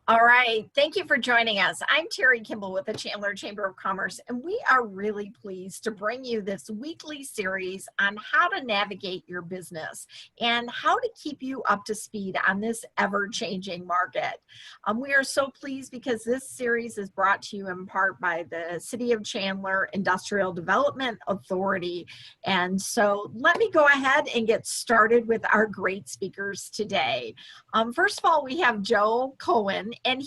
All right, thank you for joining us. I'm Terry Kimball with the Chandler Chamber of Commerce, and we are really pleased to bring you this weekly series on how to navigate your business and how to keep you up to speed on this ever-changing market. We are so pleased because this series is brought to you in part by the City of Chandler Industrial Development Authority. And so let me go ahead and get started with our great speakers today. First of all, we have Joel Coen, and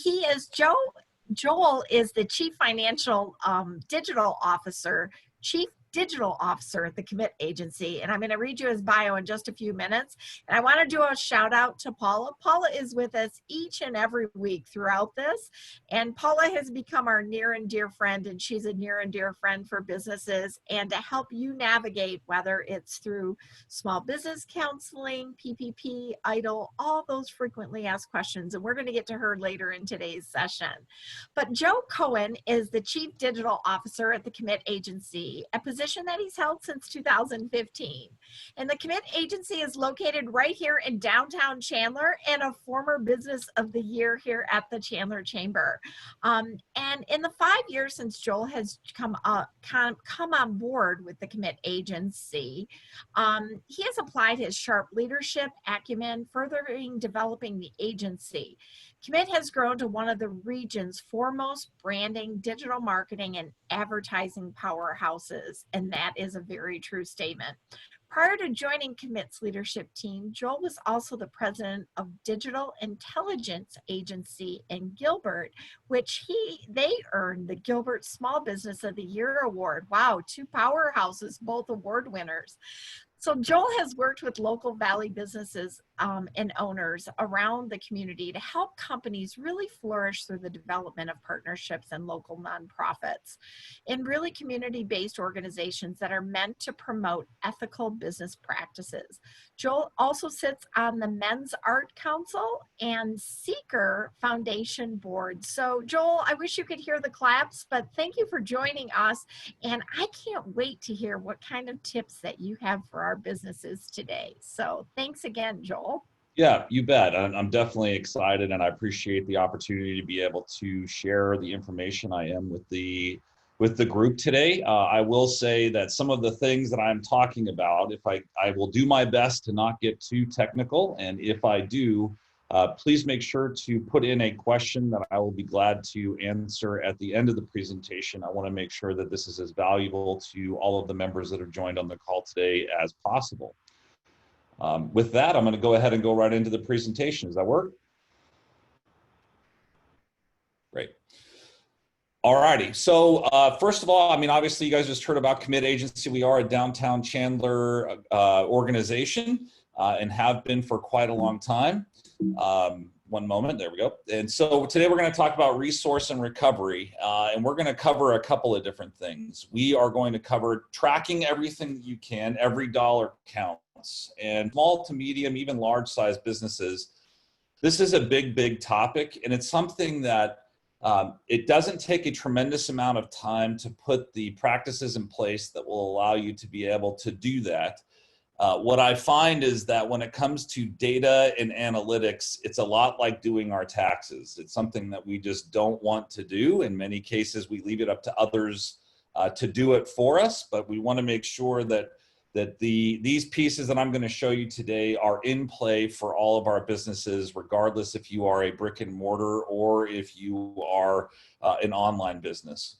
Joel is the Chief Chief Digital Officer at the Commit Agency. And I'm going to read you his bio in just a few minutes. And I want to do a shout out to Paula. Paula is with us each and every week throughout this. And Paula has become our near and dear friend, and she's a near and dear friend for businesses and to help you navigate, whether it's through small business counseling, PPP, EIDL, all those frequently asked questions. And we're going to get to her later in today's session. But Joe Coen is the Chief Digital Officer at the Commit Agency, a position that he's held since 2015. And the Commit Agency is located right here in downtown Chandler and a former Business of the Year here at the Chandler Chamber. And in the 5 years since Joel has come on board with the Commit Agency, he has applied his sharp leadership acumen, furthering developing the agency. Commit has grown to one of the region's foremost branding, digital marketing, and advertising powerhouses, and that is a very true statement. Prior to joining Commit's leadership team, Joel was also the president of Digital Intelligence Agency in Gilbert, which they earned the Gilbert Small Business of the Year Award. Wow, two powerhouses, both award winners. So Joel has worked with local Valley businesses and owners around the community to help companies really flourish through the development of partnerships and local nonprofits and really community-based organizations that are meant to promote ethical business practices. Joel also sits on the Men's Art Council and Seeker Foundation Board. So Joel, I wish you could hear the claps, but thank you for joining us. And I can't wait to hear what kind of tips that you have for our businesses today. So thanks again, Joel. Yeah, you bet. I'm definitely excited, and I appreciate the opportunity to be able to share the information I am with the group today. I will say that some of the things that I'm talking about, if I will do my best to not get too technical, and if I do, please make sure to put in a question that I will be glad to answer at the end of the presentation. I want to make sure that this is as valuable to all of the members that have joined on the call today as possible. With that, I'm going to go ahead and go right into the presentation. Does that work? Great. All righty. So first of all, I mean, obviously you guys just heard about Commit Agency. We are a downtown Chandler organization and have been for quite a long time. One moment, there we go. And so today we're going to talk about resource and recovery, and we're going to cover a couple of different things. We are going to cover tracking everything that you can. Every dollar counts. And small to medium, even large size businesses, this is a big topic, and it's something that it doesn't take a tremendous amount of time to put the practices in place that will allow you to be able to do that. What I find is that when it comes to data and analytics, it's a lot like doing our taxes. It's something that we just don't want to do. In many cases, we leave it up to others to do it for us, but we want to make sure that these pieces that I'm going to show you today are in play for all of our businesses, regardless if you are a brick and mortar or if you are an online business.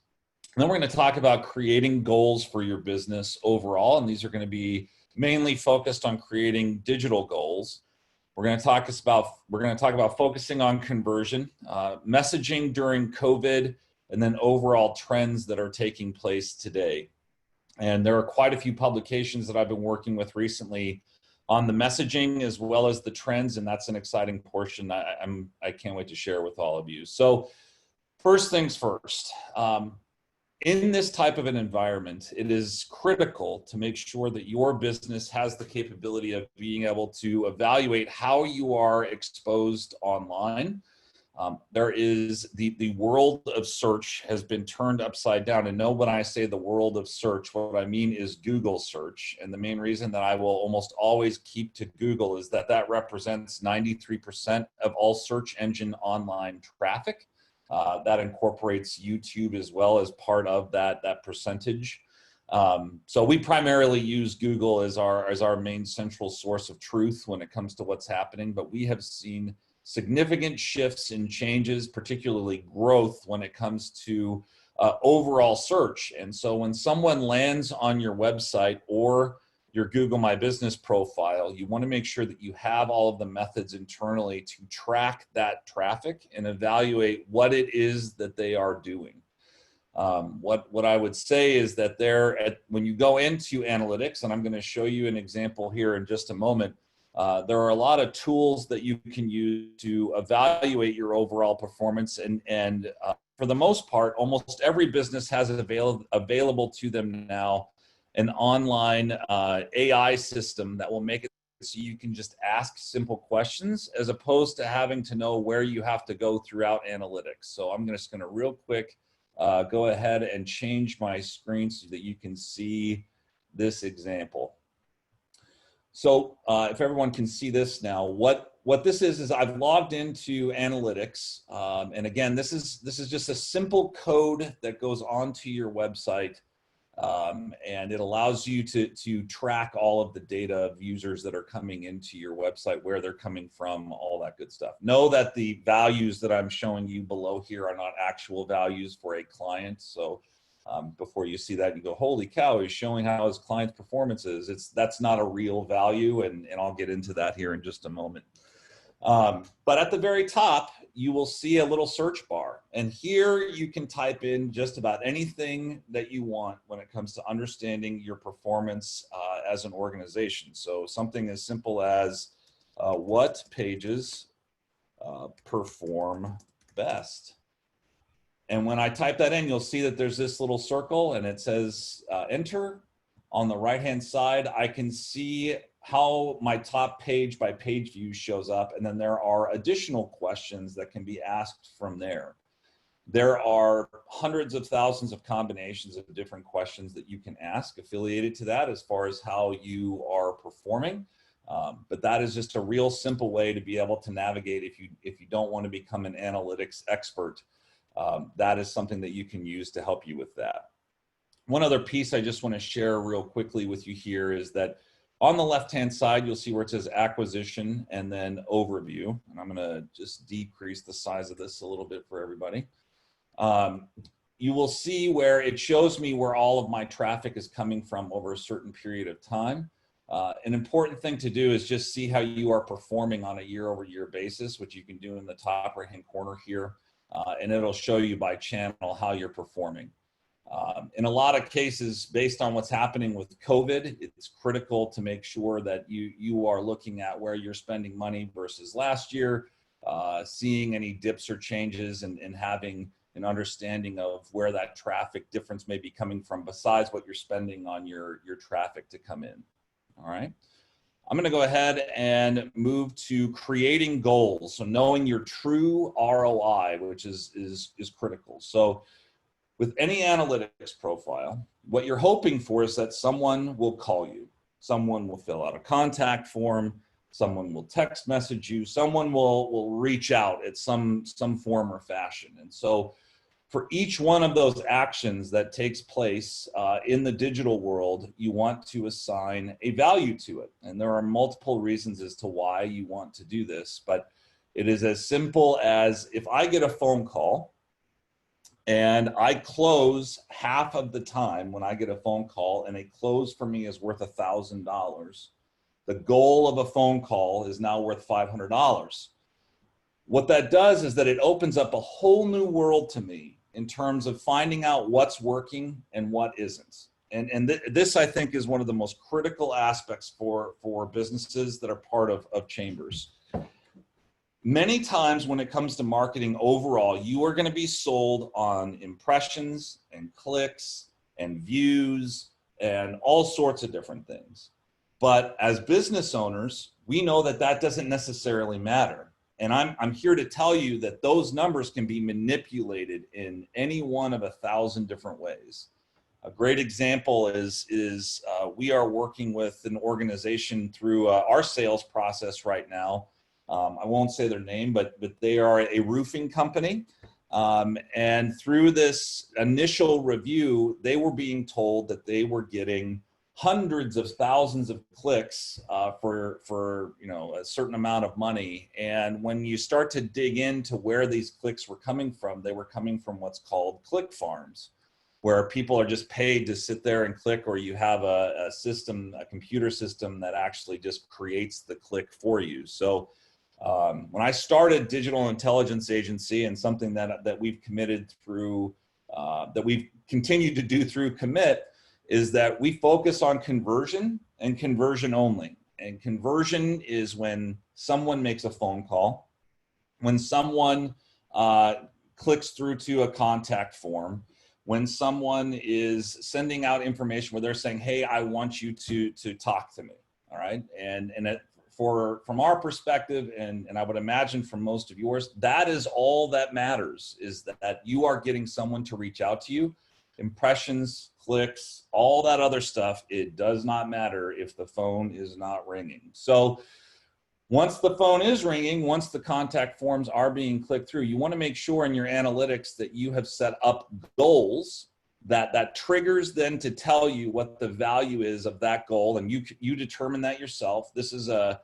And then we're going to talk about creating goals for your business overall, and these are going to be mainly focused on creating digital goals. We're going to talk about focusing on conversion, messaging during COVID, and then overall trends that are taking place today. And there are quite a few publications that I've been working with recently on the messaging as well as the trends, and that's an exciting portion I can't wait to share with all of you. So first things first, in this type of an environment, it is critical to make sure that your business has the capability of being able to evaluate how you are exposed online. There is the world of search has been turned upside down. And know when I say the world of search, what I mean is Google search. And the main reason that I will almost always keep to Google is that that represents 93% of all search engine online traffic. That incorporates YouTube as well as part of that percentage. So we primarily use Google as our main central source of truth when it comes to what's happening, but we have seen significant shifts and changes, particularly growth when it comes to overall search. And so when someone lands on your website or your Google My Business profile, you want to make sure that you have all of the methods internally to track that traffic and evaluate what it is that they are doing. What I would say is that when you go into analytics, and I'm going to show you an example here in just a moment, there are a lot of tools that you can use to evaluate your overall performance. And for the most part, almost every business has it available to them now, an online AI system that will make it so you can just ask simple questions as opposed to having to know where you have to go throughout analytics. So I'm just going to real quick go ahead and change my screen so that you can see this example. So if everyone can see this now, what this is I've logged into analytics. And again, this is just a simple code that goes onto your website. And it allows you to track all of the data of users that are coming into your website, where they're coming from, all that good stuff. Know that the values that I'm showing you below here are not actual values for a client. So before you see that, you go, holy cow, he's showing how his client's performance is. That's not a real value, and I'll get into that here in just a moment. But at the very top, you will see a little search bar. And here you can type in just about anything that you want when it comes to understanding your performance as an organization. So something as simple as what pages perform best. And when I type that in, you'll see that there's this little circle and it says enter. On the right-hand side, I can see how my top page by page view shows up. And then there are additional questions that can be asked from there. There are hundreds of thousands of combinations of different questions that you can ask affiliated to that as far as how you are performing. But that is just a real simple way to be able to navigate if you don't want to become an analytics expert. That is something that you can use to help you with that. One other piece I just want to share real quickly with you here is that on the left-hand side, you'll see where it says acquisition and then overview. And I'm going to just decrease the size of this a little bit for everybody. You will see where it shows me where all of my traffic is coming from over a certain period of time. An important thing to do is just see how you are performing on a year-over-year basis, which you can do in the top right-hand corner here. And it'll show you by channel how you're performing. In a lot of cases, based on what's happening with COVID, it's critical to make sure that you are looking at where you're spending money versus last year, seeing any dips or changes, and having an understanding of where that traffic difference may be coming from besides what you're spending on your traffic to come in. All right. I'm going to go ahead and move to creating goals. So knowing your true ROI, which is critical. So with any analytics profile, what you're hoping for is that someone will call you, someone will fill out a contact form, someone will text message you, someone will reach out at some form or fashion. And so for each one of those actions that takes place in the digital world, you want to assign a value to it. And there are multiple reasons as to why you want to do this, but it is as simple as if I get a phone call and I close half of the time when I get a phone call, and a close for me is worth $1,000, the goal of a phone call is now worth $500. What that does is that it opens up a whole new world to me in terms of finding out what's working and what isn't. And this, I think, is one of the most critical aspects for businesses that are part of chambers. Many times when it comes to marketing overall, you are going to be sold on impressions and clicks and views and all sorts of different things. But as business owners, we know that that doesn't necessarily matter. And I'm here to tell you that those numbers can be manipulated in any one of 1,000 different ways. A great example is we are working with an organization through our sales process right now. I won't say their name, but they are a roofing company. And through this initial review, they were being told that they were getting hundreds of thousands of clicks for a certain amount of money. And when you start to dig into where these clicks were coming from, they were coming from what's called click farms, where people are just paid to sit there and click, or you have a system, a computer system that actually just creates the click for you. So when I started Digital Intelligence Agency, and something that we've committed through, that we've continued to do through Commit, is that we focus on conversion and conversion only. And conversion is when someone makes a phone call, when someone clicks through to a contact form, when someone is sending out information where they're saying, hey, I want you to talk to me, all right? And from our perspective, and I would imagine from most of yours, that is all that matters, is that you are getting someone to reach out to you. Impressions, clicks, all that other stuff, it does not matter if the phone is not ringing. So once the phone is ringing, once the contact forms are being clicked through, you want to make sure in your analytics that you have set up goals that triggers then to tell you what the value is of that goal, and you determine that yourself. This is a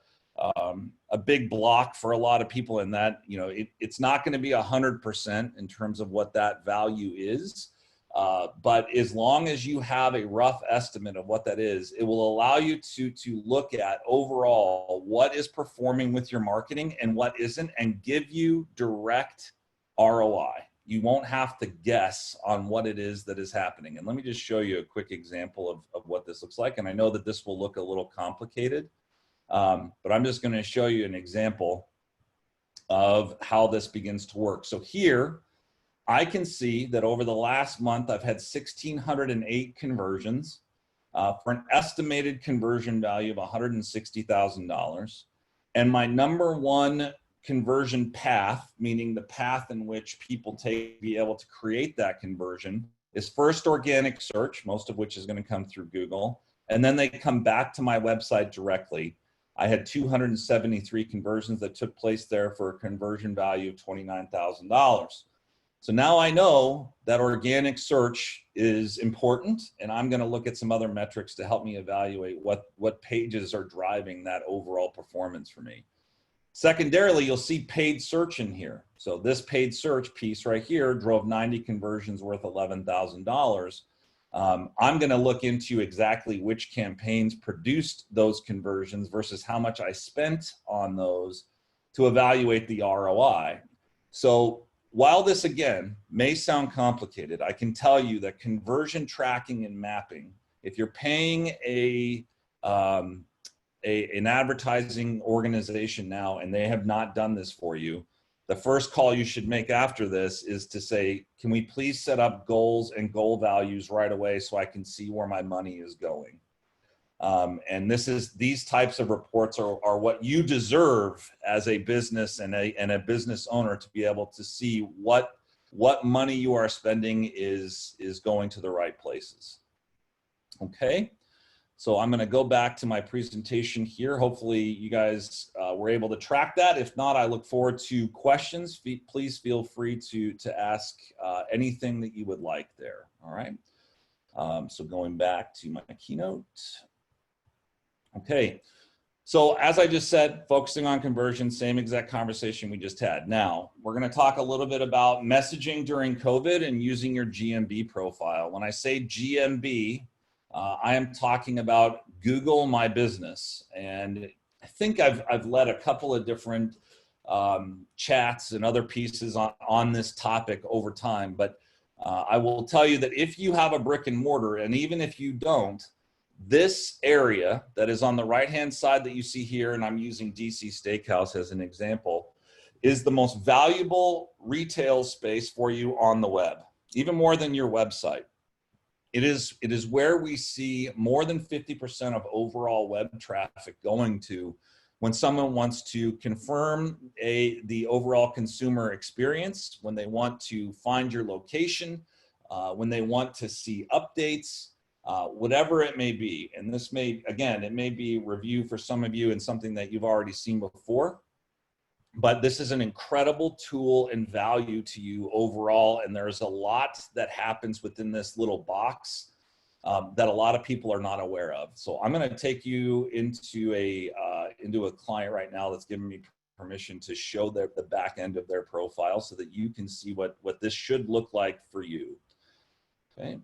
big block for a lot of people in that, it's not going to be 100% in terms of what that value is. But as long as you have a rough estimate of what that is, it will allow you to look at overall what is performing with your marketing and what isn't, and give you direct ROI. You won't have to guess on what it is that is happening. And let me just show you a quick example of what this looks like. And I know that this will look a little complicated, but I'm just going to show you an example of how this begins to work. So here, I can see that over the last month, I've had 1,608 conversions for an estimated conversion value of $160,000. And my number one conversion path, meaning the path in which people take to be able to create that conversion, is first organic search, most of which is going to come through Google. And then they come back to my website directly. I had 273 conversions that took place there for a conversion value of $29,000. So now I know that organic search is important, and I'm going to look at some other metrics to help me evaluate what pages are driving that overall performance for me. Secondarily, you'll see paid search in here. So this paid search piece right here drove 90 conversions worth $11,000. I'm going to look into exactly which campaigns produced those conversions versus how much I spent on those to evaluate the ROI. So while this, again, may sound complicated, I can tell you that conversion tracking and mapping, if you're paying an advertising organization now and they have not done this for you, the first call you should make after this is to say, can we please set up goals and goal values right away so I can see where my money is going? And these types of reports are what you deserve as a business and a business owner, to be able to see what money you are spending is going to the right places. Okay, so I'm going to go back to my presentation here. Hopefully you guys were able to track that. If not, I look forward to questions. Please feel free to ask anything that you would like there. All right. So going back to my keynote. Okay, so as I just said, focusing on conversion, same exact conversation we just had. Now, we're going to talk a little bit about messaging during COVID and using your GMB profile. When I say GMB, I am talking about Google My Business. And I think I've led a couple of different chats and other pieces on this topic over time. But I will tell you that if you have a brick and mortar, and even if you don't, this area that is on the right-hand side that you see here, and I'm using DC Steakhouse as an example, is the most valuable retail space for you on the web, even more than your website. It is where we see more than 50% of overall web traffic going to when someone wants to confirm the overall consumer experience, when they want to find your location, when they want to see updates, whatever it may be. And this may, again, it may be review for some of you and something that you've already seen before, but this is an incredible tool and value to you overall. And there's a lot that happens within this little box that a lot of people are not aware of. So I'm going to take you into a client right now that's giving me permission to show the back end of their profile so that you can see what this should look like for you. Okay.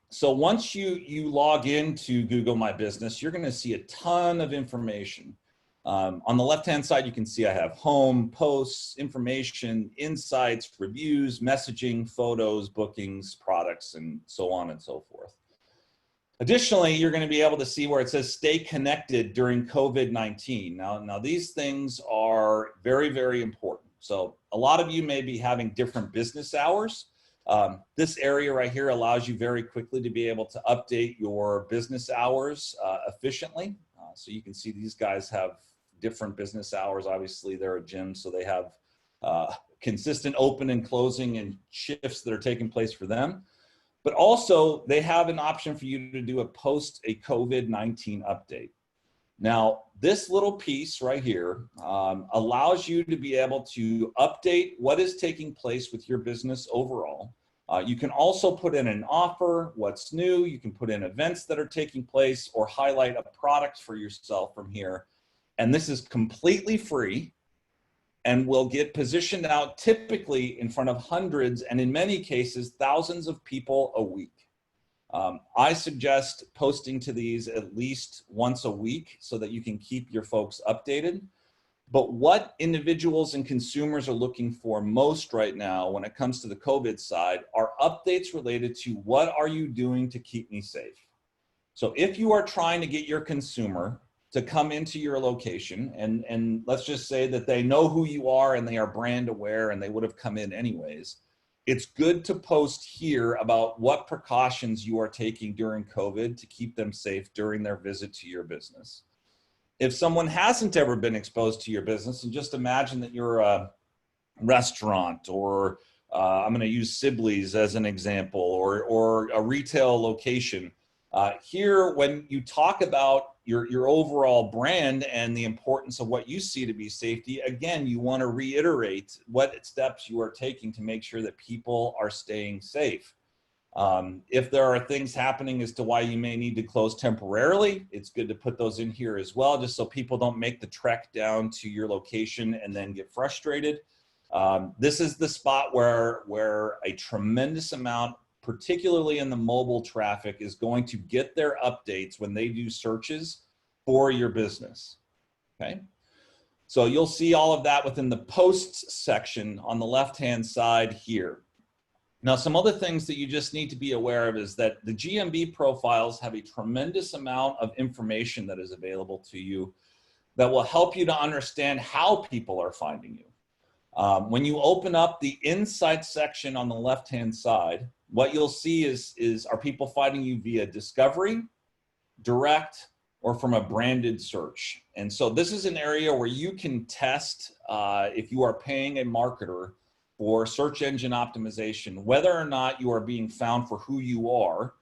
So once you log into Google My Business, you're going to see a ton of information. On the left-hand side, you can see I have home, posts, information, insights, reviews, messaging, photos, bookings, products, and so on and so forth. Additionally, you're going to be able to see where it says stay connected during COVID-19. Now these things are very, very important. So a lot of you may be having different business hours. This area right here allows you very quickly to be able to update your business hours efficiently. So you can see these guys have different business hours. Obviously, they're a gym, so they have consistent open and closing and shifts that are taking place for them. But also, they have an option for you to do a COVID-19 update. Now, this little piece right here allows you to be able to update what is taking place with your business overall. You can also put in an offer, what's new. You can put in events that are taking place or highlight a product for yourself from here. And this is completely free and will get positioned out typically in front of hundreds and in many cases, thousands of people a week. I suggest posting to these at least once a week so that you can keep your folks updated. But what individuals and consumers are looking for most right now when it comes to the COVID side are updates related to what are you doing to keep me safe? So if you are trying to get your consumer to come into your location, and let's just say that they know who you are and they are brand aware and they would have come in anyways, it's good to post here about what precautions you are taking during COVID to keep them safe during their visit to your business. If someone hasn't ever been exposed to your business, and just imagine that you're a restaurant or I'm going to use Sibley's as an example, or a retail location. Here, when you talk about your overall brand and the importance of what you see to be safety, again, you want to reiterate what steps you are taking to make sure that people are staying safe. If there are things happening as to why you may need to close temporarily, it's good to put those in here as well, just so people don't make the trek down to your location and then get frustrated. This is the spot where a tremendous amount, particularly in the mobile traffic, is going to get their updates when they do searches for your business, okay? So you'll see all of that within the posts section on the left-hand side here. Now, some other things that you just need to be aware of is that the GMB profiles have a tremendous amount of information that is available to you that will help you to understand how people are finding you. When you open up the insights section on the left-hand side, what you'll see is are people finding you via discovery, direct, or from a branded search? And so this is an area where you can test if you are paying a marketer for search engine optimization, whether or not you are being found for who you are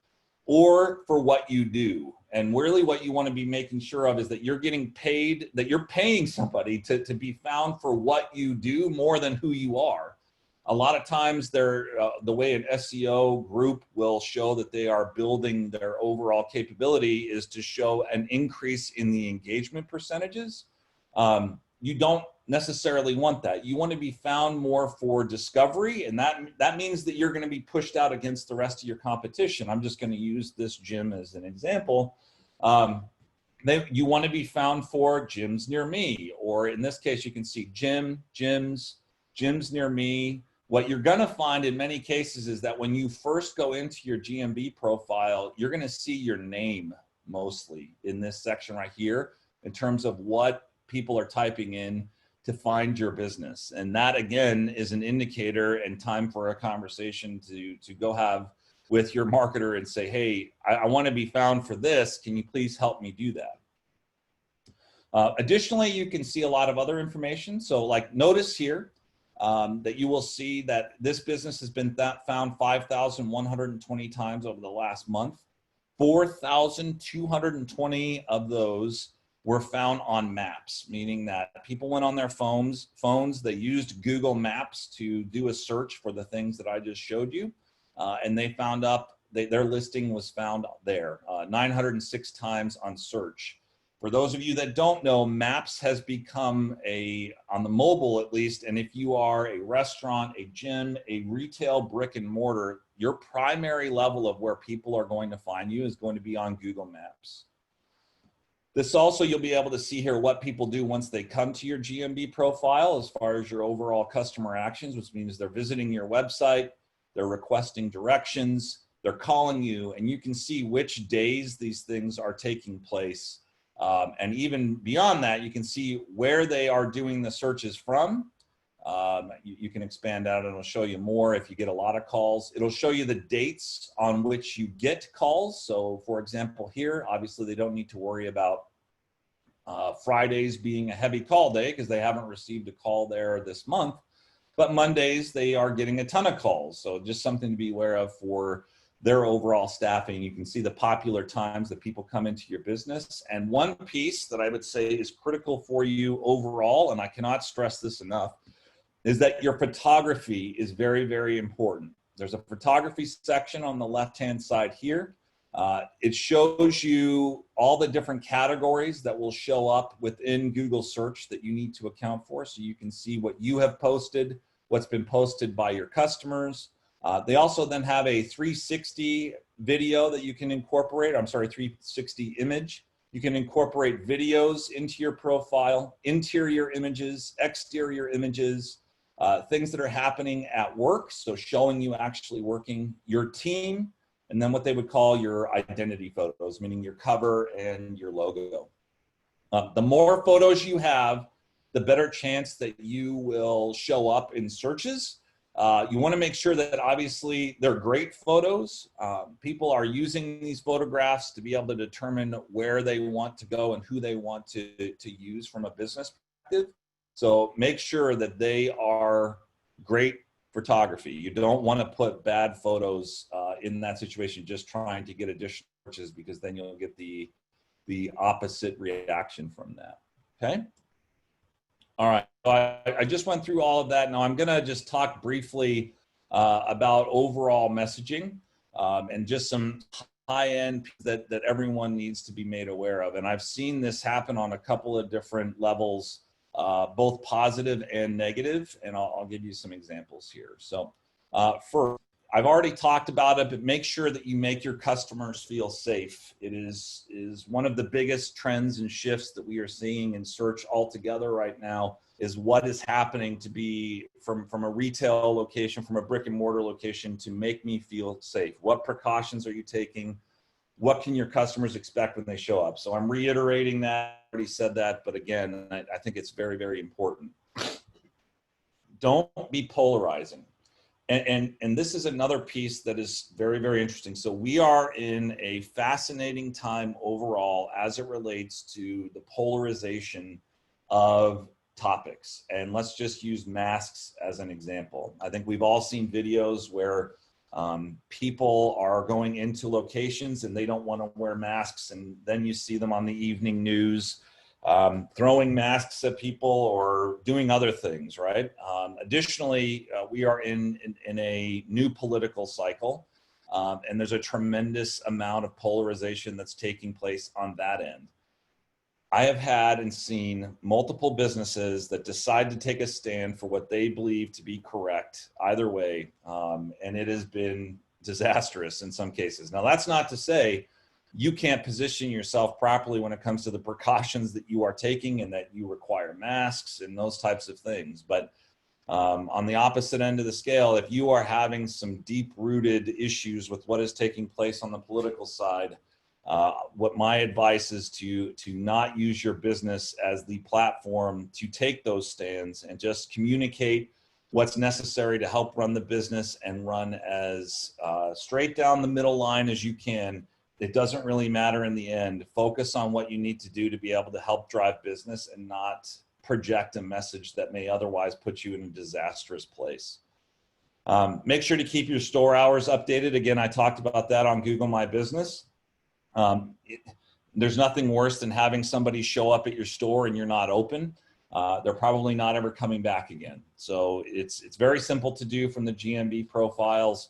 or for what you do. And really what you want to be making sure of is that you're getting paid, that you're paying somebody to be found for what you do more than who you are. A lot of times the way an SEO group will show that they are building their overall capability is to show an increase in the engagement percentages. You don't necessarily want that. You want to be found more for discovery, and that means that you're going to be pushed out against the rest of your competition. I'm just going to use this gym as an example. You want to be found for gyms near me, or in this case, you can see gyms near me. What you're going to find in many cases is that when you first go into your GMB profile, you're going to see your name mostly in this section right here in terms of what people are typing in to find your business. And that again is an indicator and time for a conversation to go have with your marketer and say, hey, I want to be found for this. Can you please help me do that? Additionally, you can see a lot of other information. So like notice here that you will see that this business has been found 5,120 times over the last month. 4,220 of those were found on maps, meaning that people went on their phones, they used Google Maps to do a search for the things that I just showed you, and they found their listing was found there, 906 times on search. For those of you that don't know, Maps has become on the mobile at least, and if you are a restaurant, a gym, a retail brick and mortar, your primary level of where people are going to find you is going to be on Google Maps. This also, you'll be able to see here what people do once they come to your GMB profile as far as your overall customer actions, which means they're visiting your website, they're requesting directions, they're calling you, and you can see which days these things are taking place. And even beyond that, you can see where they are doing the searches from. You can expand out and it'll show you more if you get a lot of calls. It'll show you the dates on which you get calls. So for example, here, obviously they don't need to worry about Fridays being a heavy call day because they haven't received a call there this month. But Mondays, they are getting a ton of calls. So just something to be aware of for their overall staffing. You can see the popular times that people come into your business. And one piece that I would say is critical for you overall, and I cannot stress this enough, is that your photography is very, very important. There's a photography section on the left-hand side here. It shows you all the different categories that will show up within Google search that you need to account for. So you can see what you have posted, what's been posted by your customers. They also then have a 360 video that you can incorporate. 360 image. You can incorporate videos into your profile, interior images, exterior images, things that are happening at work. So showing you actually working, your team, and then what they would call your identity photos, meaning your cover and your logo. The more photos you have, the better chance that you will show up in searches. You want to make sure that obviously they're great photos. People are using these photographs to be able to determine where they want to go and who they want to use from a business perspective. So make sure that they are great photography. You don't want to put bad photos in that situation, just trying to get additional searches, because then you'll get the opposite reaction from that. Okay. All right, so I just went through all of that. Now I'm gonna just talk briefly about overall messaging and just some high-end that everyone needs to be made aware of. And I've seen this happen on a couple of different levels, both positive and negative, and I'll give you some examples here. So first, I've already talked about it, but make sure that you make your customers feel safe. It is one of the biggest trends and shifts that we are seeing in search altogether right now, is what is happening to be from a retail location, from a brick and mortar location, to make me feel safe. What precautions are you taking? What can your customers expect when they show up? So I'm reiterating that, I already said that, but again, I think it's very, very important. Don't be polarizing. And this is another piece that is very, very interesting. So we are in a fascinating time overall as it relates to the polarization of topics. And let's just use masks as an example. I think we've all seen videos where people are going into locations and they don't want to wear masks, and then you see them on the evening news throwing masks at people or doing other things, right? Additionally, we are in a new political cycle, and there's a tremendous amount of polarization that's taking place on that end. I have had and seen multiple businesses that decide to take a stand for what they believe to be correct either way, and it has been disastrous in some cases. Now, that's not to say you can't position yourself properly when it comes to the precautions that you are taking and that you require masks and those types of things. But on the opposite end of the scale, if you are having some deep-rooted issues with what is taking place on the political side, what my advice is to not use your business as the platform to take those stands, and just communicate what's necessary to help run the business and run as straight down the middle line as you can, it doesn't really matter in the end. Focus on what you need to do to be able to help drive business and not project a message that may otherwise put you in a disastrous place. Make sure to keep your store hours updated. Again, I talked about that on Google My Business. There's nothing worse than having somebody show up at your store and you're not open. They're probably not ever coming back again. So it's very simple to do from the GMB profiles.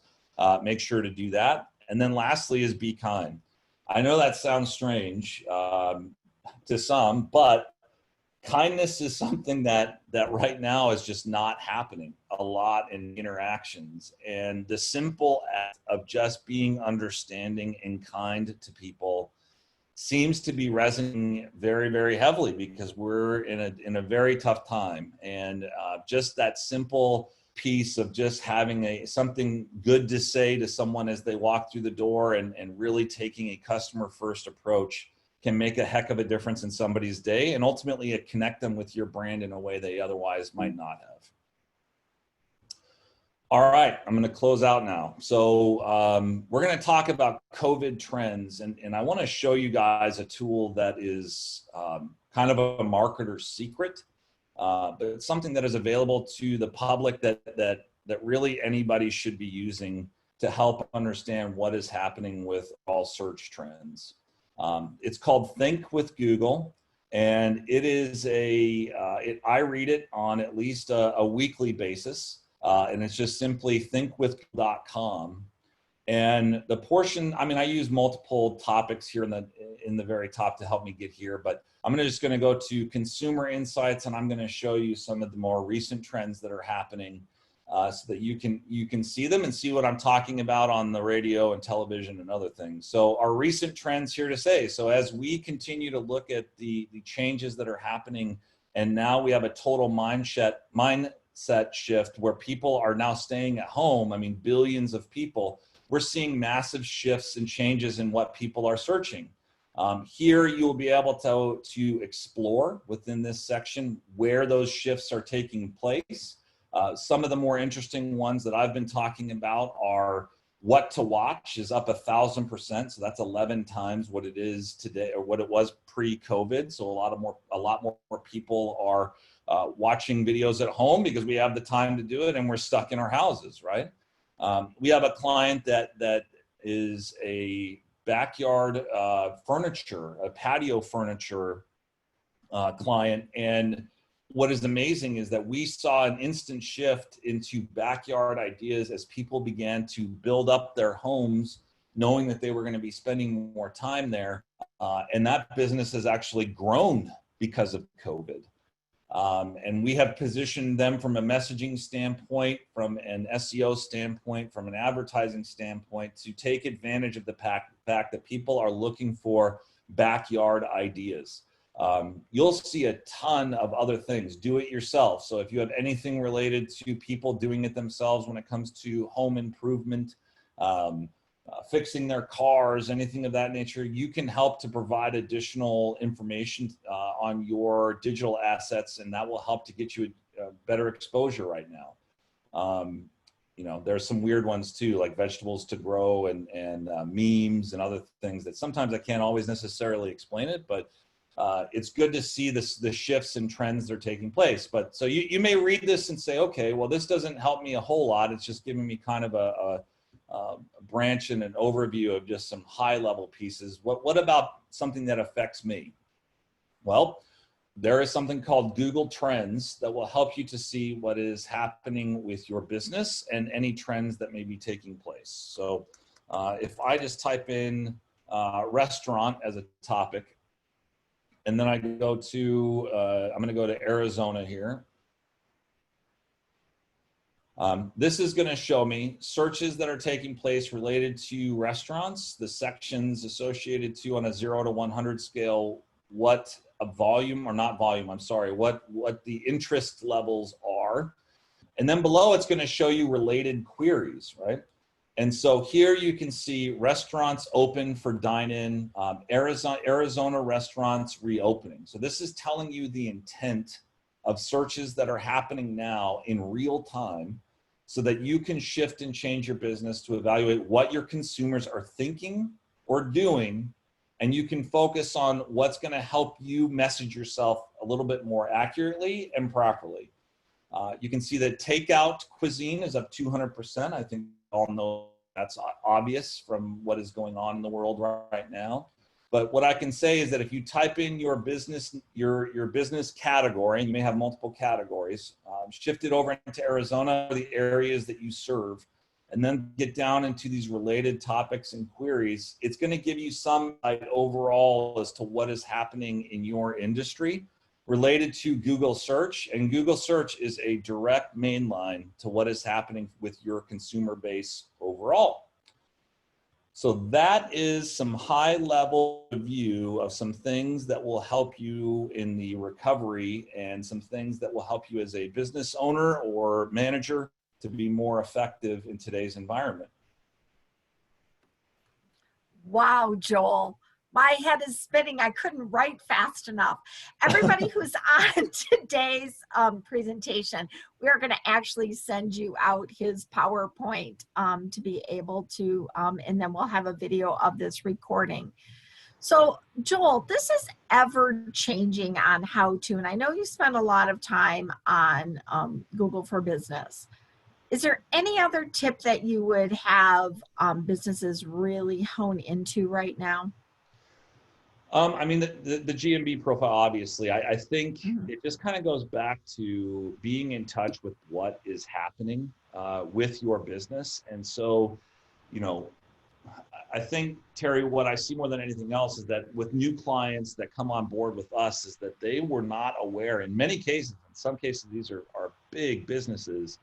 Make sure to do that. And then lastly is be kind. I know that sounds strange to some, but kindness is something that right now is just not happening a lot in interactions. And the simple act of just being understanding and kind to people seems to be resonating very, very heavily because we're in a very tough time. And just that simple piece of just having something good to say to someone as they walk through the door and really taking a customer first approach can make a heck of a difference in somebody's day and ultimately connect them with your brand in a way they otherwise might not have. All right, I'm going to close out now. So we're going to talk about COVID trends, and I want to show you guys a tool that is kind of a marketer's secret, but it's something that is available to the public that really anybody should be using to help understand what is happening with all search trends. It's called Think with Google, and it is I read it on at least a weekly basis. And it's just simply thinkwith.com. And the portion, I mean, I use multiple topics here in the very top to help me get here, but I'm just going to go to consumer insights, and I'm going to show you some of the more recent trends that are happening so that you can see them and see what I'm talking about on the radio and television and other things. So our recent trends here to say, so as we continue to look at the changes that are happening, and now we have a total mindset shift where people are now staying at home. I mean, billions of people, we're seeing massive shifts and changes in what people are searching. Here you will be able to explore within this section where those shifts are taking place. Some of the more interesting ones that I've been talking about are what to watch is up 1,000%. So that's 11 times what it is today or what it was pre-COVID. So a lot more people are watching videos at home because we have the time to do it and we're stuck in our houses, right? We have a client that is a backyard furniture, a patio furniture client. And what is amazing is that we saw an instant shift into backyard ideas as people began to build up their homes, knowing that they were going to be spending more time there. And that business has actually grown because of COVID. And we have positioned them from a messaging standpoint, from an SEO standpoint, from an advertising standpoint, to take advantage of the fact that people are looking for backyard ideas. You'll see a ton of other things. Do it yourself. So if you have anything related to people doing it themselves when it comes to home improvement, fixing their cars, anything of that nature, you can help to provide additional information on your digital assets, and that will help to get you a better exposure right now. You know, there's some weird ones too, like vegetables to grow and memes and other things that sometimes I can't always necessarily explain it, but it's good to see the shifts and trends that are taking place. But so you may read this and say, okay, well, this doesn't help me a whole lot. It's just giving me kind of a branch and an overview of just some high level pieces. What about something that affects me? Well, there is something called Google Trends that will help you to see what is happening with your business and any trends that may be taking place. So if I just type in restaurant as a topic, and then I go to, I'm going to go to Arizona here. This is going to show me searches that are taking place related to restaurants, the sections associated to on a 0 to 100 scale, what a volume or not volume, I'm sorry, what the interest levels are. And then below it's going to show you related queries, right? And so here you can see restaurants open for dine-in, Arizona restaurants reopening. So this is telling you the intent of searches that are happening now in real time so that you can shift and change your business to evaluate what your consumers are thinking or doing, and you can focus on what's going to help you message yourself a little bit more accurately and properly. You can see that takeout cuisine is up 200%. I think we all know that's obvious from what is going on in the world right now. But what I can say is that if you type in your business, your business category, and you may have multiple categories, shift it over into Arizona, the areas that you serve, and then get down into these related topics and queries, it's going to give you some light overall as to what is happening in your industry related to Google search. And Google search is a direct main line to what is happening with your consumer base overall. So that is some high level view of some things that will help you in the recovery and some things that will help you as a business owner or manager to be more effective in today's environment. Wow, Joel. My head is spinning. I couldn't write fast enough. Everybody who's on today's presentation, we are going to actually send you out his PowerPoint to be able to, and then we'll have a video of this recording. So Joel, this is ever changing on how to, and I know you spend a lot of time on Google for Business. Is there any other tip that you would have businesses really hone into right now? I mean, the GMB profile, obviously, I think it just kind of goes back to being in touch with what is happening with your business. And so, you know, I think, Terry, what I see more than anything else is that with new clients that come on board with us is that they were not aware, in many cases, in some cases, these are big businesses,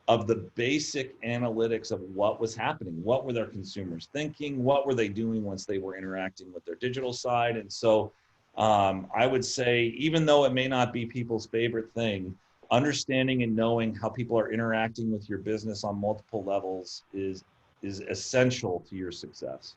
of the basic analytics of what was happening. What were their consumers thinking? What were they doing once they were interacting with their digital side? And so I would say, even though it may not be people's favorite thing, understanding and knowing how people are interacting with your business on multiple levels is essential to your success.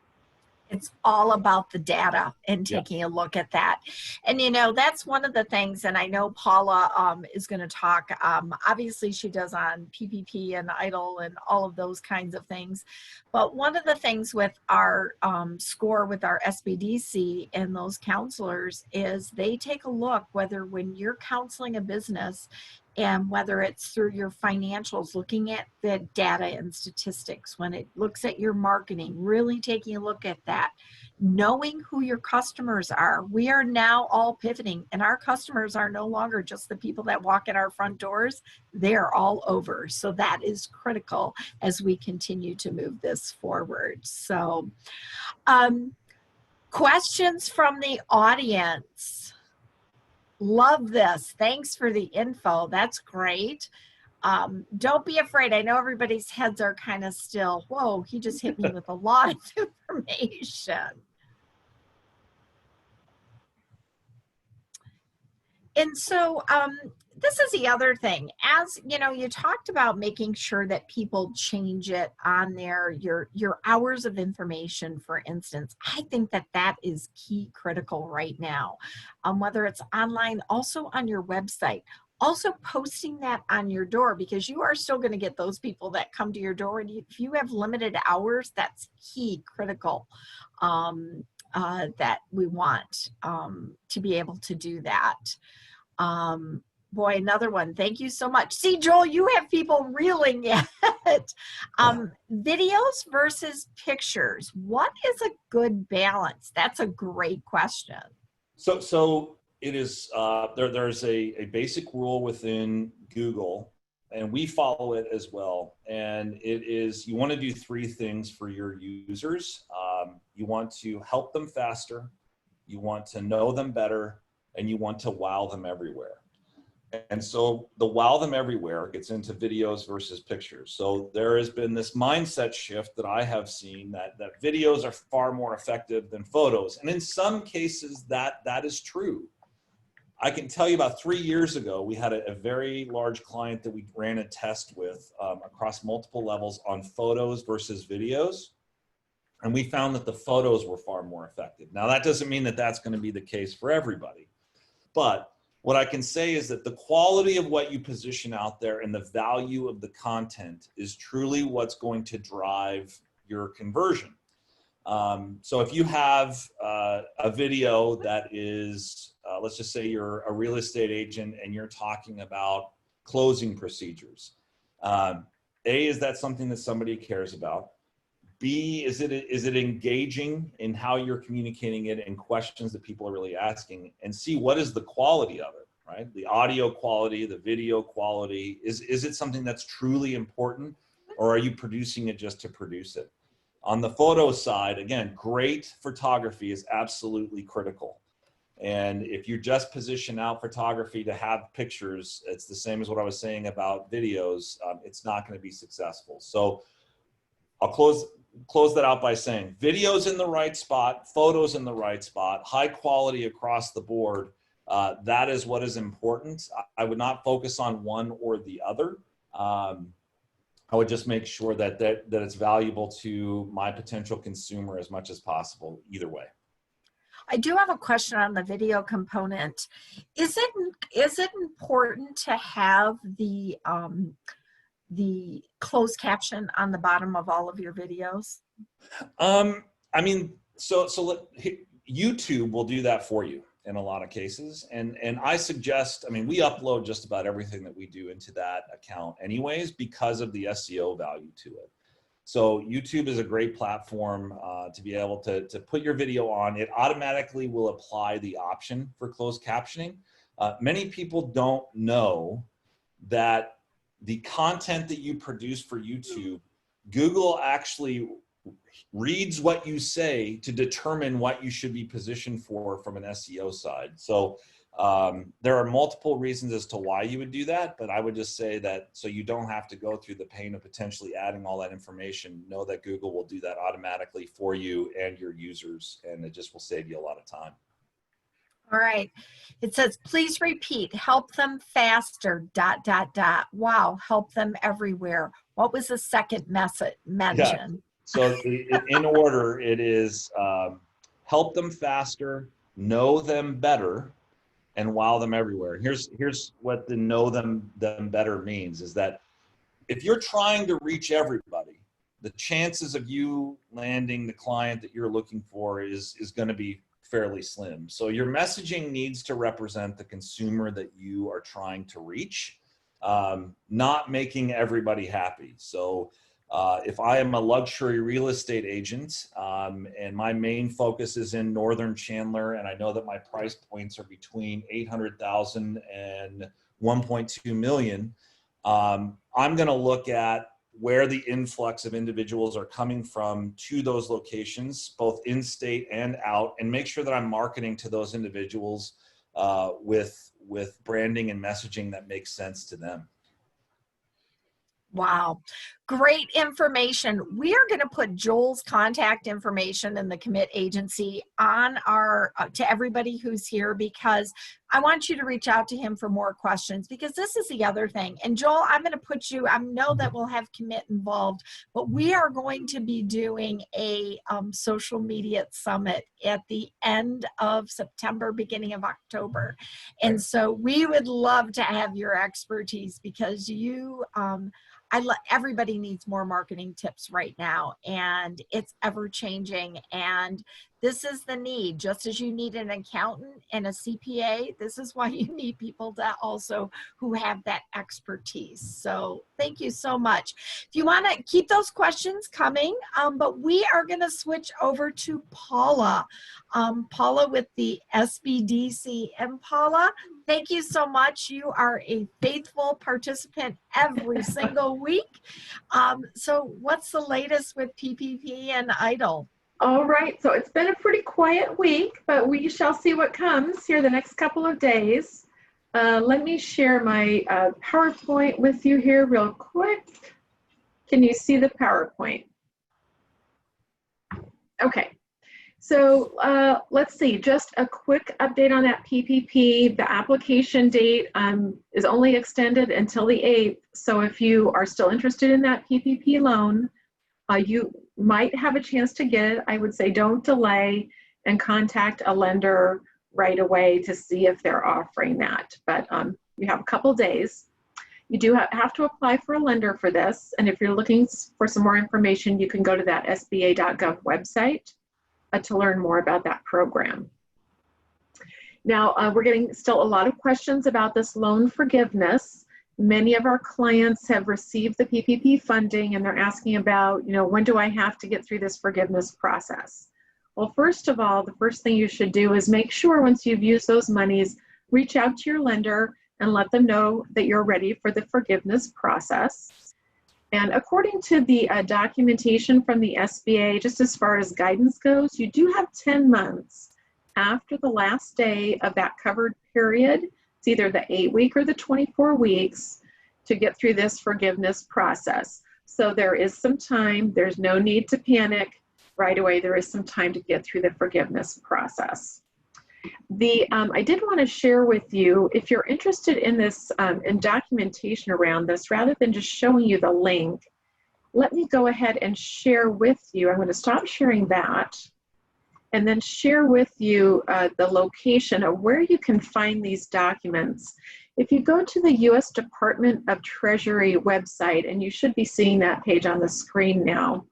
It's all about the data and taking a look at that. And, you know, that's one of the things, and I know Paula is going to talk, obviously she does on PPP and IDLE and all of those kinds of things. But one of the things with our score with our SBDC and those counselors is they take a look whether when you're counseling a business and whether it's through your financials, looking at the data and statistics, when it looks at your marketing, really taking a look at that, knowing who your customers are. We are now all pivoting, and our customers are no longer just the people that walk in our front doors. They're all over. So that is critical as we continue to move this forward. So questions from the audience. Love this. Thanks for the info. That's great. Don't be afraid. I know everybody's heads are kind of still, whoa, he just hit me with a lot of information. And so this is the other thing. As you know, you talked about making sure that people change it on their your hours of information, for instance. I think that that is key critical right now, whether it's online, also on your website, also posting that on your door, because you are still going to get those people that come to your door. And if you have limited hours, that's key critical that we want to be able to do that. Boy, another one. Thank you so much. See, Joel, you have people reeling it. Videos versus pictures. What is a good balance? That's a great question. So it is, there's a basic rule within Google, and we follow it as well. And it is, you want to do three things for your users. You want to help them faster, you want to know them better, and you want to wow them everywhere. And so the wow them everywhere gets into videos versus pictures. So there has been this mindset shift that I have seen that videos are far more effective than photos. And in some cases that is true. I can tell you about 3 years ago, we had a very large client that we ran a test with across multiple levels on photos versus videos. And we found that the photos were far more effective. Now that doesn't mean that that's going to be the case for everybody. But what I can say is that the quality of what you position out there and the value of the content is truly what's going to drive your conversion. So if you have a video that is, let's just say you're a real estate agent and you're talking about closing procedures. A, is that something that somebody cares about? B, is it engaging in how you're communicating it and questions that people are really asking? And C, what is the quality of it, right? The audio quality, the video quality, is it something that's truly important, or are you producing it just to produce it? On the photo side, again, great photography is absolutely critical. And if you just position out photography to have pictures, it's the same as what I was saying about videos. It's not going to be successful. So I'll close that out by saying videos in the right spot, photos in the right spot, high quality across the board. That is what is important. I would not focus on one or the other. I would just make sure that it's valuable to my potential consumer as much as possible, either way. I do have a question on the video component. Is it important to have the closed caption on the bottom of all of your videos? I mean, so YouTube will do that for you in a lot of cases. And I suggest, I mean, we upload just about everything that we do into that account anyways, because of the SEO value to it. So YouTube is a great platform to be able to put your video on. It automatically will apply the option for closed captioning. Many people don't know that the content that you produce for YouTube, Google actually reads what you say to determine what you should be positioned for from an SEO side. So there are multiple reasons as to why you would do that, but I would just say that so you don't have to go through the pain of potentially adding all that information, know that Google will do that automatically for you and your users, and it just will save you a lot of time. All right. It says, please repeat, help them faster, ... Wow, help them everywhere. What was the second mention? Yeah. So in order, it is help them faster, know them better, and wow them everywhere. Here's what the know them better means, is that if you're trying to reach everybody, the chances of you landing the client that you're looking for is going to be fairly slim. So your messaging needs to represent the consumer that you are trying to reach, not making everybody happy. So if I am a luxury real estate agent and my main focus is in Northern Chandler, and I know that my price points are between $800,000 and $1.2 million, I'm going to look at where the influx of individuals are coming from to those locations, both in state and out, and make sure that I'm marketing to those individuals with branding and messaging that makes sense to them. Wow, great information. We are going to put Joel's contact information in the Commit Agency on our to everybody who's here, because I want you to reach out to him for more questions, because this is the other thing. And Joel, I'm going to put you, I know that we'll have Commit involved, but we are going to be doing a social media summit at the end of September, beginning of October. And so we would love to have your expertise, because you, everybody needs more marketing tips right now, and it's ever changing, and this is the need. Just as you need an accountant and a CPA, this is why you need people that also who have that expertise. So thank you so much. If you want to keep those questions coming, but we are going to switch over to Paula. Paula with the SBDC. And Paula, thank you so much. You are a faithful participant every single week. So what's the latest with PPP and IDLE? All right, so it's been a pretty quiet week, but we shall see what comes here the next couple of days. Let me share my PowerPoint with you here real quick. Can you see the PowerPoint? Okay, so let's see, just a quick update on that PPP. The application date is only extended until the 8th, so if you are still interested in that PPP loan, you might have a chance to get it. I would say don't delay and contact a lender right away to see if they're offering that. But you have a couple days. You do have to apply for a lender for this. And if you're looking for some more information, you can go to that SBA.gov website to learn more about that program. Now, we're getting still a lot of questions about this loan forgiveness. Many of our clients have received the PPP funding and they're asking about, when do I have to get through this forgiveness process? Well, first of all, the first thing you should do is make sure once you've used those monies, reach out to your lender and let them know that you're ready for the forgiveness process. And according to the documentation from the SBA, just as far as guidance goes, you do have 10 months after the last day of that covered period. It's either the 8-week or the 24 weeks to get through this forgiveness process. So there is some time. There's no need to panic right away. There is some time to get through the forgiveness process. I did want to share with you, if you're interested in this, in documentation around this, rather than just showing you the link, let me go ahead and share with you. I'm going to stop sharing that and then share with you the location of where you can find these documents. If you go to the U.S. Department of Treasury website, and you should be seeing that page on the screen now,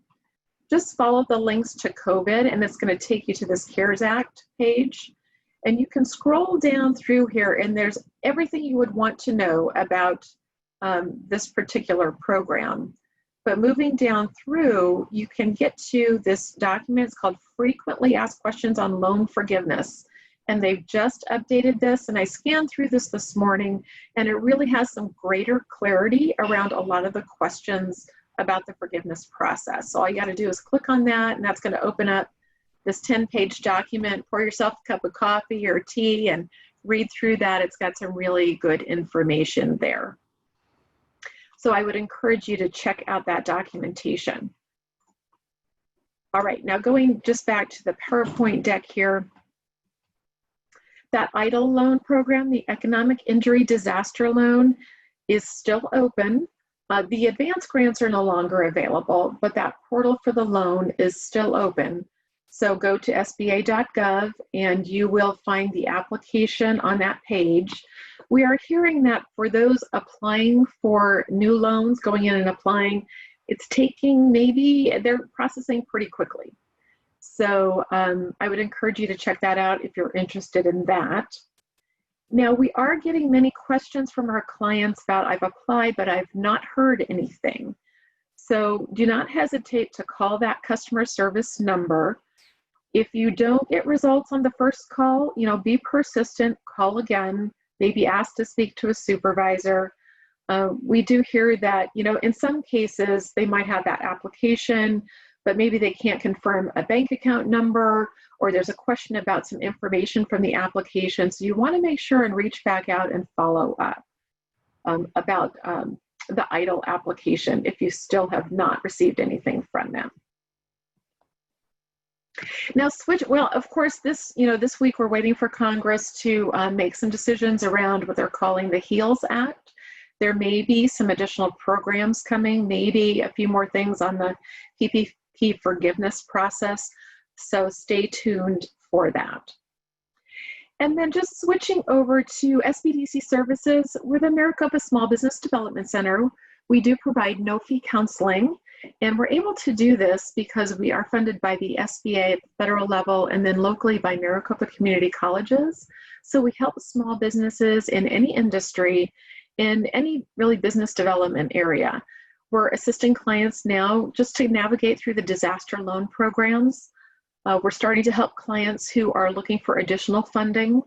just follow the links to COVID, and it's going to take you to this CARES Act page. And you can scroll down through here, and there's everything you would want to know about this particular program. But moving down through, you can get to this document. It's called Frequently Asked Questions on Loan Forgiveness. And they've just updated this, and I scanned through this morning, and it really has some greater clarity around a lot of the questions about the forgiveness process. So all you got to do is click on that, and that's going to open up this 10-page document. Pour yourself a cup of coffee or tea and read through that. It's got some really good information there. So I would encourage you to check out that documentation. All right, now going just back to the PowerPoint deck here, that EIDL loan program, the Economic Injury Disaster Loan, is still open. The advanced grants are no longer available, but that portal for the loan is still open. So go to SBA.gov and you will find the application on that page. We are hearing that for those applying for new loans, going in and applying, it's taking they're processing pretty quickly. So I would encourage you to check that out if you're interested in that. Now, we are getting many questions from our clients about, I've applied, but I've not heard anything. So do not hesitate to call that customer service number. If you don't get results on the first call, be persistent, call again, maybe ask to speak to a supervisor. We do hear that, in some cases, they might have that application, but maybe they can't confirm a bank account number, or there's a question about some information from the application. So you want to make sure and reach back out and follow up about the EIDL application if you still have not received anything from them. Now of course, this week we're waiting for Congress to make some decisions around what they're calling the HEALS Act. There may be some additional programs coming, maybe a few more things on the PPP forgiveness process. So stay tuned for that. And then just switching over to SBDC services, we're the Maricopa Small Business Development Center. We do provide no-fee counseling, and we're able to do this because we are funded by the SBA at the federal level and then locally by Maricopa Community Colleges. So we help small businesses in any industry, in any really business development area. We're assisting clients now just to navigate through the disaster loan programs. We're starting to help clients who are looking for additional funding.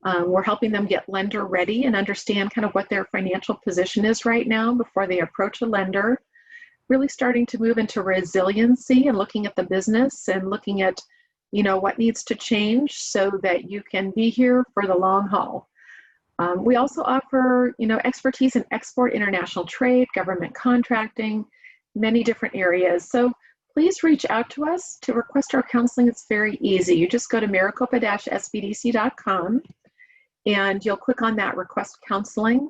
We're helping them get lender ready and understand kind of what their financial position is right now before they approach a lender. Really starting to move into resiliency and looking at the business and looking at, what needs to change so that you can be here for the long haul. We also offer, expertise in export, international trade, government contracting, many different areas. So please reach out to us to request our counseling. It's very easy. You just go to maricopa-sbdc.com and you'll click on that request counseling,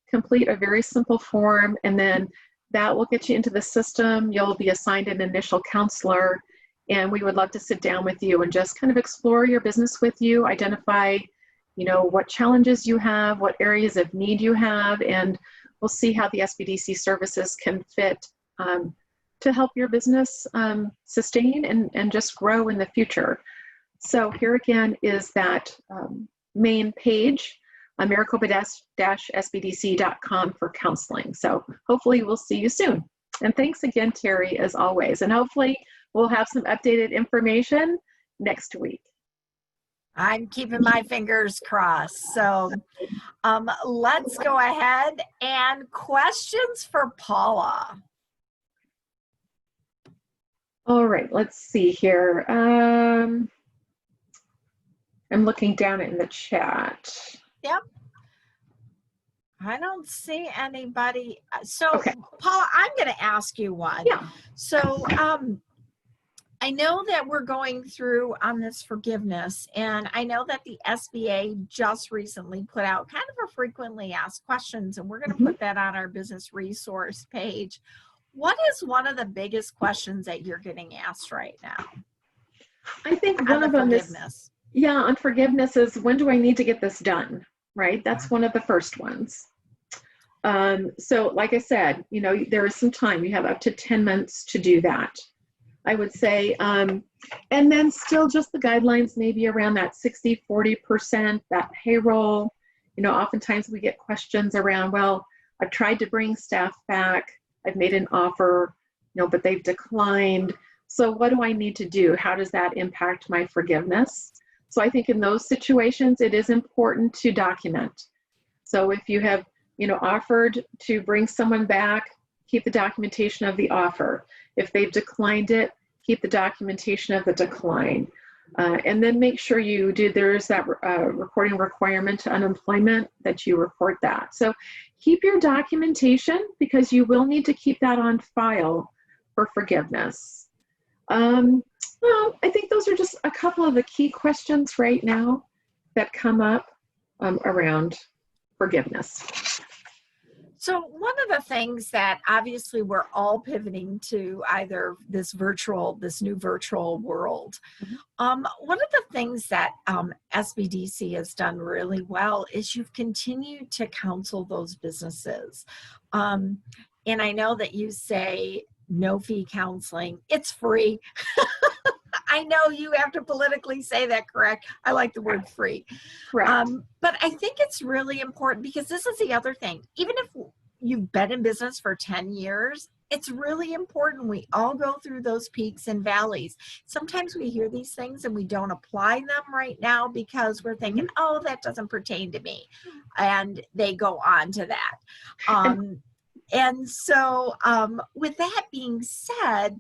complete a very simple form, and then that will get you into the system. You'll be assigned an initial counselor, and we would love to sit down with you and just kind of explore your business with you, identify, what challenges you have, what areas of need you have, and we'll see how the SBDC services can fit to help your business sustain and just grow in the future. So here again is that main page, maricopa-sbdc.com for counseling. So hopefully we'll see you soon. And thanks again, Terry, as always. And hopefully we'll have some updated information next week. I'm keeping my fingers crossed. So let's go ahead and questions for Paula. All right, let's see here. I'm looking down in the chat. Yep. I don't see anybody. So Okay. Paula, I'm going to ask you one. Yeah. So I know that we're going through on this forgiveness, and I know that the SBA just recently put out kind of a frequently asked questions, and we're going to put that on our business resource page. What is one of the biggest questions that you're getting asked right now? I think one of them is, on forgiveness is, when do I need to get this done? Right? That's one of the first ones. So like I said, there is some time. You have up to 10 months to do that, I would say. And then still just the guidelines, maybe around that 60-40%, that payroll. Oftentimes we get questions around, well, I've tried to bring staff back. I've made an offer, but they've declined. So what do I need to do? How does that impact my forgiveness? So I think in those situations, it is important to document. So if you have, offered to bring someone back, keep the documentation of the offer. If they've declined it, keep the documentation of the decline. And then make sure there's that recording requirement to unemployment, that you report that. So keep your documentation, because you will need to keep that on file for forgiveness. Well, I think those are just a couple of the key questions right now that come up around forgiveness. So one of the things that obviously we're all pivoting to, either this new virtual world. One of the things that SBDC has done really well is you've continued to counsel those businesses. And I know that you say no fee counseling, it's free. I know you have to politically say that, correct? I like the word free. Correct. But I think it's really important, because this is the other thing. Even if you've been in business for 10 years, it's really important. We all go through those peaks and valleys. Sometimes we hear these things and we don't apply them right now because we're thinking, oh, that doesn't pertain to me. And they go on to that. And so with that being said,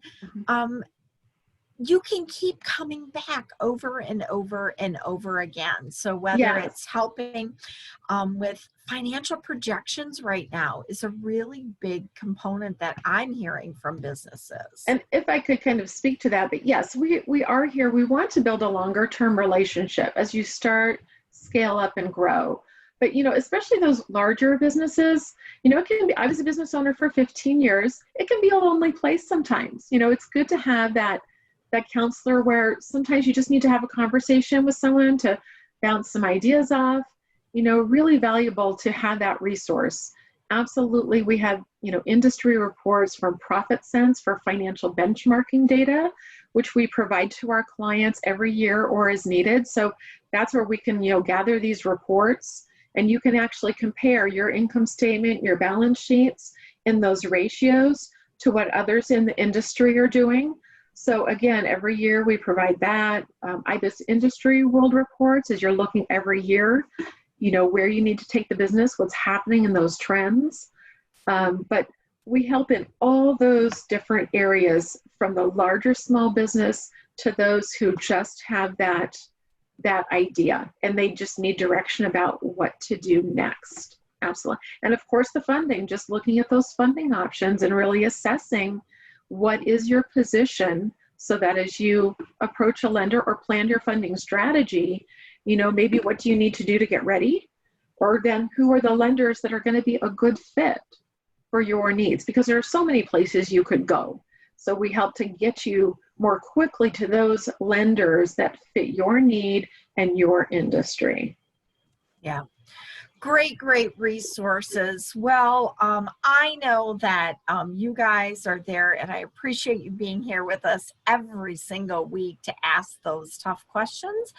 you can keep coming back over and over and over again. So whether it's helping with financial projections right now is a really big component that I'm hearing from businesses. And if I could kind of speak to that, but yes, we are here. We want to build a longer term relationship as you start, scale up and grow. But, especially those larger businesses, it can be, I was a business owner for 15 years. It can be a lonely place sometimes. It's good to have that counselor where sometimes you just need to have a conversation with someone to bounce some ideas off, really valuable to have that resource. Absolutely. We have, industry reports from Profit Sense for financial benchmarking data, which we provide to our clients every year or as needed. So that's where we can, gather these reports, and you can actually compare your income statement, your balance sheets in those ratios to what others in the industry are doing. So again, every year we provide that. IBIS Industry World Reports, as you're looking every year, where you need to take the business, what's happening in those trends. But we help in all those different areas, from the larger small business to those who just have that idea and they just need direction about what to do next. Absolutely. And of course the funding, just looking at those funding options and really assessing what is your position, so that as you approach a lender or plan your funding strategy, maybe what do you need to do to get ready? Or then who are the lenders that are going to be a good fit for your needs? Because there are so many places you could go. So we help to get you more quickly to those lenders that fit your need and your industry. Yeah. Great resources. Well, I know that you guys are there, and I appreciate you being here with us every single week to ask those tough questions.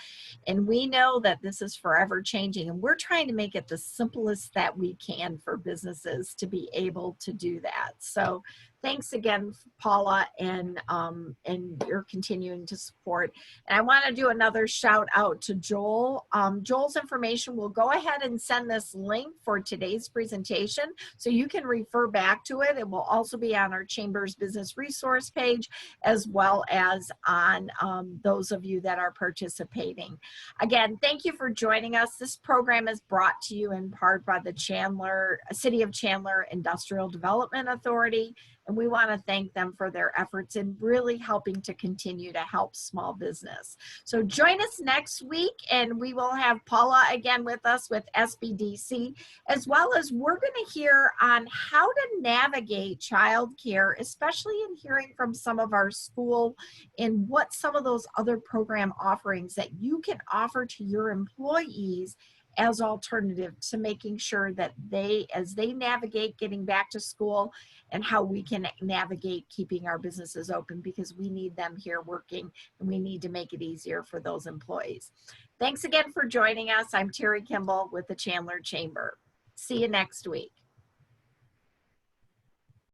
And we know that this is forever changing, and we're trying to make it the simplest that we can for businesses to be able to do that. So thanks again, Paula, and your continuing to support. And I want to do another shout out to Joel. Joel's information, will go ahead and send this link for today's presentation so you can refer back to it. It will also be on our Chamber's business resource page, as well as on those of you that are participating. Again, thank you for joining us. This program is brought to you in part by the City of Chandler Industrial Development Authority. And we want to thank them for their efforts in really helping to continue to help small business. So join us next week, and we will have Paula again with us with SBDC, as well as we're going to hear on how to navigate childcare, especially in hearing from some of our school and what some of those other program offerings that you can offer to your employees as alternative to making sure that as they navigate getting back to school, and how we can navigate keeping our businesses open, because we need them here working, and we need to make it easier for those employees. Thanks again for joining us. I'm Terry Kimball with the Chandler Chamber. See you next week.